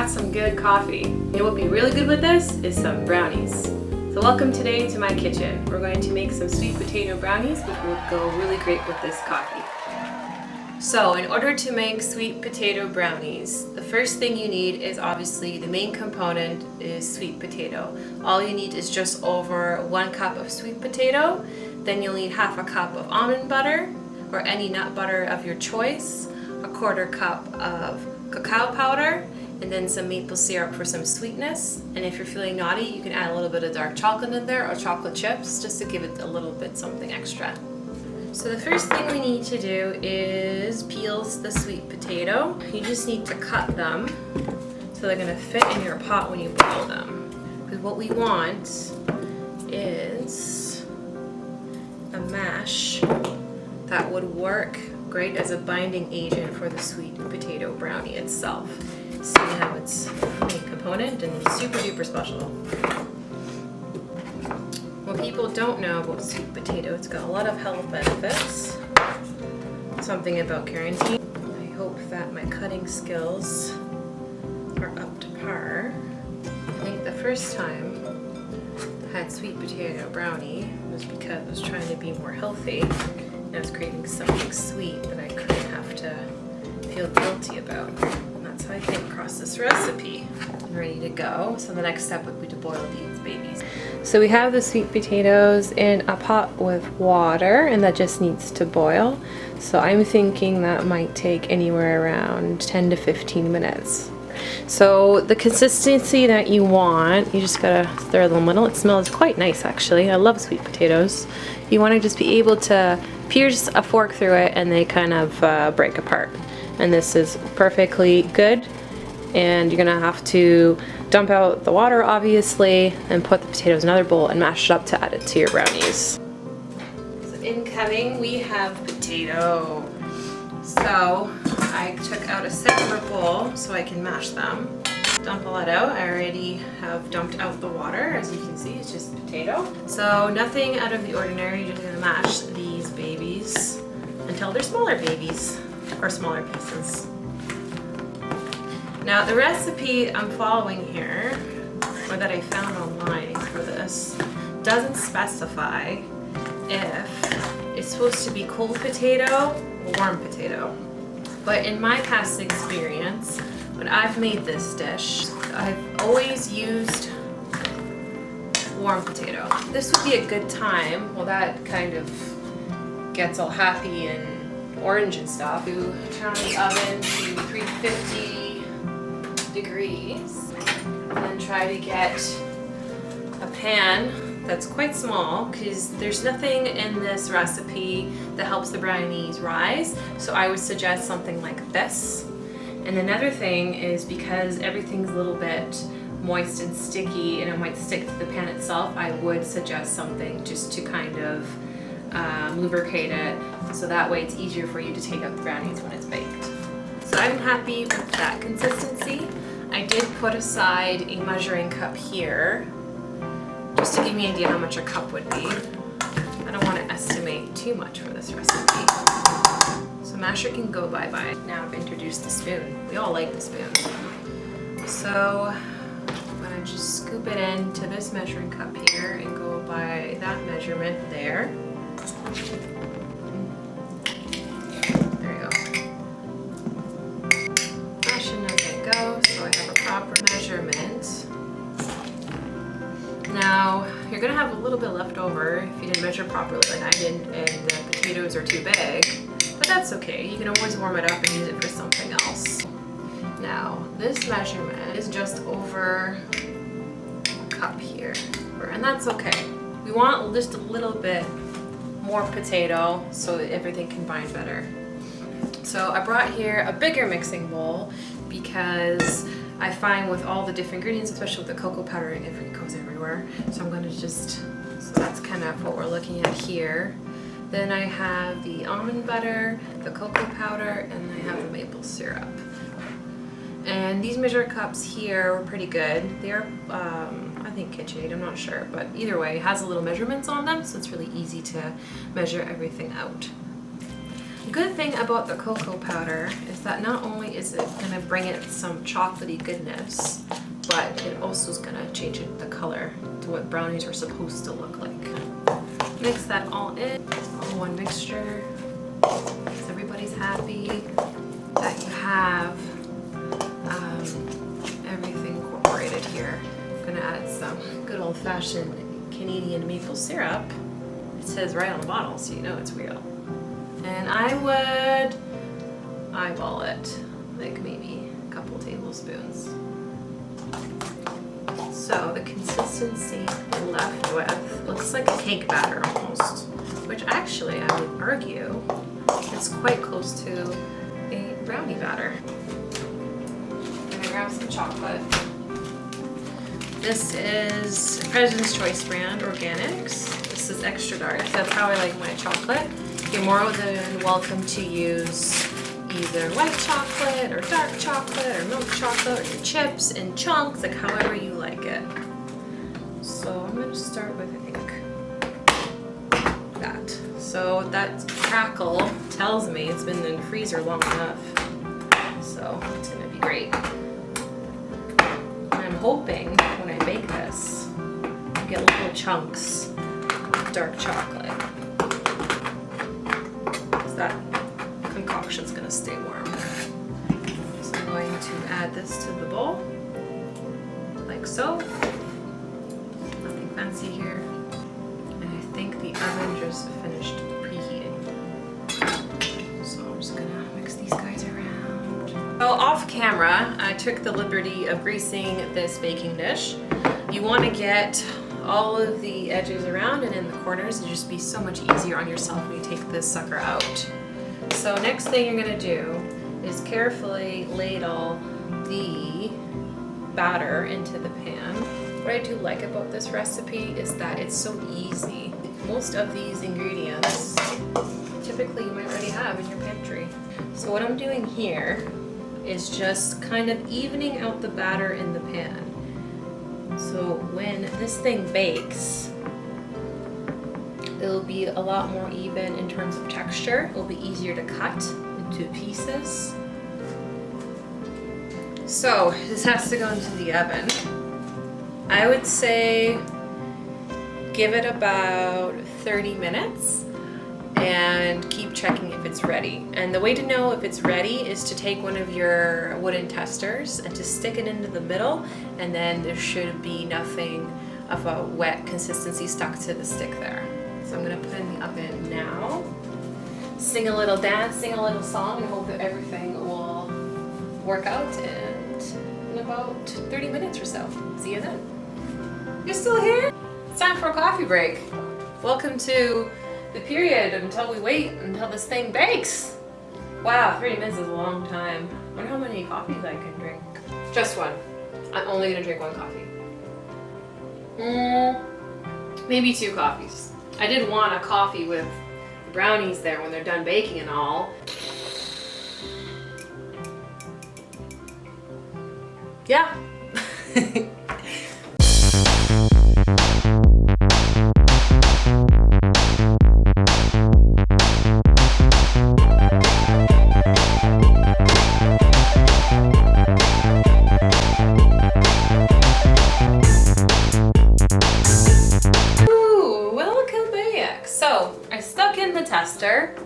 got some good coffee. And what would be really good with this is some brownies. So welcome today to my kitchen. We're going to make some sweet potato brownies, which will go really great with this coffee. So in order to make sweet potato brownies, the first thing you need is obviously the main component is sweet potato. All you need is just over 1 cup of sweet potato. Then you'll need half a cup of almond butter or any nut butter of your choice, a 1/4 cup of cacao powder, and then some maple syrup for some sweetness. And if you're feeling naughty, you can add a little bit of dark chocolate in there or chocolate chips just to give it a little bit something extra. So the first thing we need to do is peel the sweet potato. You just need to cut them so they're gonna fit in your pot when you boil them. Because what we want is a mash that would work great as a binding agent for the sweet potato brownie itself. See how it's main component and super duper special. What people don't know about sweet potato, it's got a lot of health benefits. Something about quarantine. I hope that my cutting skills are up to par. I think the first time I had sweet potato brownie was because I was trying to be more healthy and I was creating something sweet that I couldn't have to feel guilty about. And that's how I came across this recipe. I'm ready to go. So the next step would be to boil these babies. So we have the sweet potatoes in a pot with water and that just needs to boil. So I'm thinking that might take anywhere around 10 to 15 minutes. So the consistency that you want, you just gotta stir them a little. It smells quite nice actually. I love sweet potatoes. You wanna just be able to pierce a fork through it and they kind of break apart. And this is perfectly good. And you're gonna have to dump out the water obviously and put the potatoes in another bowl and mash it up to add it to your brownies. So incoming we have potato. So I took out a separate bowl so I can mash them. Dump all that out. I already have dumped out the water. As you can see, it's just potato. So nothing out of the ordinary. You're just gonna mash these babies until they're smaller babies or smaller pieces. Now the recipe I'm following here, or that I found online for this, doesn't specify if it's supposed to be cold potato or warm potato. But in my past experience, when I've made this dish, I've always used warm potato. This would be a good time, well that kind of gets all happy and orange and stuff. You turn on the oven to 350 degrees and then try to get a pan that's quite small because there's nothing in this recipe that helps the brownies rise, so I would suggest something like this. And another thing is because everything's a little bit moist and sticky and it might stick to the pan itself, I would suggest something just to kind of lubricate it so that way it's easier for you to take out the brownies when it's baked. So I'm happy with that consistency. I did put aside a measuring cup here just to give me an idea how much a cup would be. I don't want to estimate too much for this recipe. So masher can go bye-bye. Now I've introduced the spoon. We all like the spoon. So I'm going to just scoop it into this measuring cup here and go by that measurement there. There you go. Mashing as I go so I have a proper measurement. Now, you're gonna have a little bit left over if you didn't measure properly like I did and the potatoes are too big, but that's okay. You can always warm it up and use it for something else. Now, this measurement is just over a cup here, and that's okay. We want just a little bit more potato so that everything can bind better. So I brought here a bigger mixing bowl because I find with all the different ingredients, especially with the cocoa powder, it goes everywhere. So I'm going to so that's kind of what we're looking at here. Then I have the almond butter, the cocoa powder, and I have the maple syrup. And these measure cups here were pretty good. They are, I think KitchenAid, I'm not sure, but either way, it has a little measurements on them, so it's really easy to measure everything out. good thing about the cocoa powder is that not only is it gonna bring it some chocolatey goodness, but it also is gonna change it the color to what brownies are supposed to look like. Mix that all in, all one mixture. So everybody's happy that you have everything incorporated here. I'm gonna add some good old-fashioned Canadian maple syrup. It says right on the bottle, so you know it's real. And I would eyeball it, like maybe a couple tablespoons. So the consistency we're left with looks like a cake batter almost, which actually I would argue is quite close to a brownie batter. I'm gonna grab some chocolate. This is President's Choice brand Organics. This is extra dark. That's how I like my chocolate. You're more than welcome to use either white chocolate or dark chocolate or milk chocolate or your chips in chunks, like however you like it. So I'm gonna start with, I think, that. So that crackle tells me it's been in the freezer long enough. So it's gonna be great. And I'm hoping when I bake this, I get little chunks of dark chocolate. That concoction's gonna stay warm. So I'm going to add this to the bowl, like so. Nothing fancy here. And I think the oven just finished preheating. So I'm just gonna mix these guys around. So off camera, I took the liberty of greasing this baking dish. You wanna get all of the edges around and in the corners to just be so much easier on yourself when you take this sucker out. So next thing you're gonna do is carefully ladle the batter into the pan. What I do like about this recipe is that it's so easy. Most of these ingredients typically you might already have in your pantry. So what I'm doing here is just kind of evening out the batter in the pan. So when this thing bakes, it'll be a lot more even in terms of texture. It'll be easier to cut into pieces. So this has to go into the oven. I would say give it about 30 minutes and keep checking if it's ready. And the way to know if it's ready is to take one of your wooden testers and to stick it into the middle, and then there should be nothing of a wet consistency stuck to the stick there. So I'm gonna put it in the oven now. Sing a little dance, sing a little song, and hope that everything will work out in about 30 minutes or so. See you then. You're still here? It's time for a coffee break. Welcome to the period until we wait until this thing bakes. Wow, 30 minutes is a long time. I wonder how many coffees I can drink. Just one. I'm only gonna drink one coffee. Maybe 2 coffees. I did want a coffee with brownies there when they're done baking and all. Yeah. So I stuck in the tester.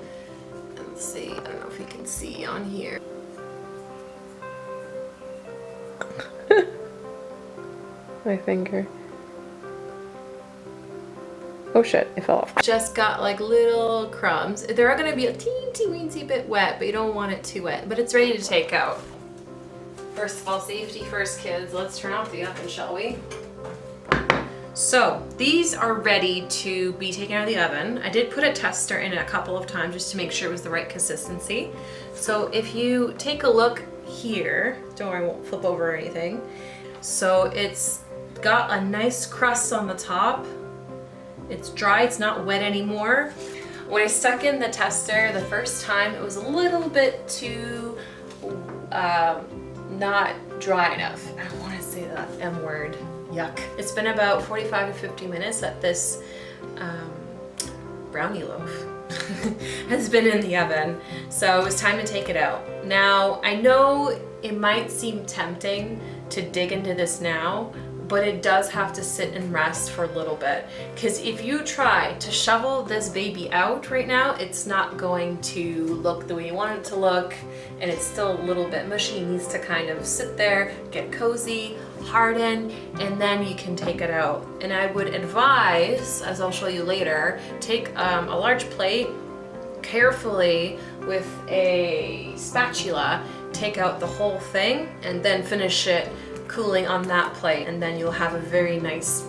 Let's see, I don't know if you can see on here. My finger. Oh shit, it fell off. Just got like little crumbs. There are gonna be a teensy bit wet, but you don't want it too wet, but it's ready to take out. First of all, safety first, kids. Let's turn off the oven, shall we? So these are ready to be taken out of the oven. I did put a tester in it a couple of times just to make sure it was the right consistency. So if you take a look here, don't worry, I won't flip over or anything. So it's got a nice crust on the top. It's dry, it's not wet anymore. When I stuck in the tester the first time, it was a little bit too not dry enough. I don't want to say that M word. Yuck. It's been about 45 to 50 minutes that this brownie loaf has been in the oven. So it was time to take it out. Now, I know it might seem tempting to dig into this now, but it does have to sit and rest for a little bit. Because if you try to shovel this baby out right now, it's not going to look the way you want it to look, and it's still a little bit mushy. It needs to kind of sit there, get cozy, harden, and then you can take it out. And I would advise, as I'll show you later, take a large plate, carefully with a spatula, take out the whole thing, and then finish it cooling on that plate, and then you'll have a very nice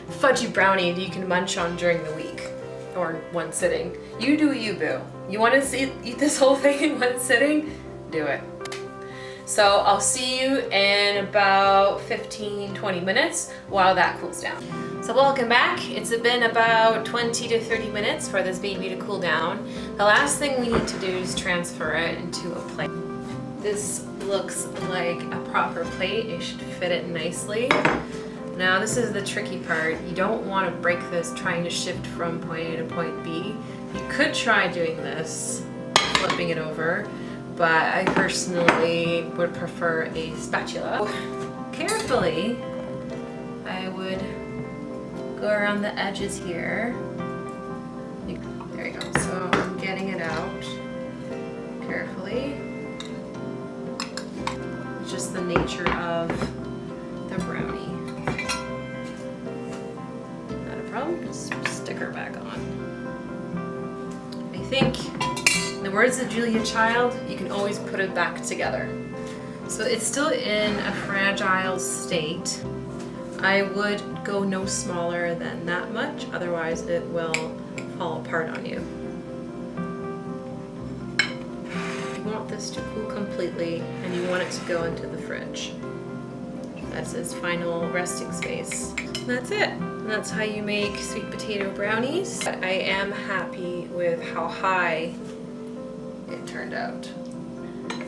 fudgy brownie that you can munch on during the week or one sitting. You do you, boo. You want to eat this whole thing in one sitting? Do it. So I'll see you in about 15-20 minutes while that cools down. So welcome back. It's been about 20 to 30 minutes for this baby to cool down. The last thing we need to do is transfer it into a plate. This looks like a proper plate. It should fit it nicely. Now this is the tricky part. You don't want to break this trying to shift from point A to point B. You could try doing this, flipping it over, but I personally would prefer a spatula. Carefully, I would go around the edges here. There you go. So I'm getting it out carefully. Just the nature of the brownie. Not a problem, just stick her back on. I think, in the words of Julia Child, you can always put it back together. So it's still in a fragile state. I would go no smaller than that much, otherwise it will fall apart on you. You want this to cool completely, and you want it to go into the fridge. That's its final resting space. And that's it. And that's how you make sweet potato brownies. But I am happy with how high it turned out.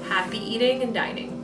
Happy eating and dining.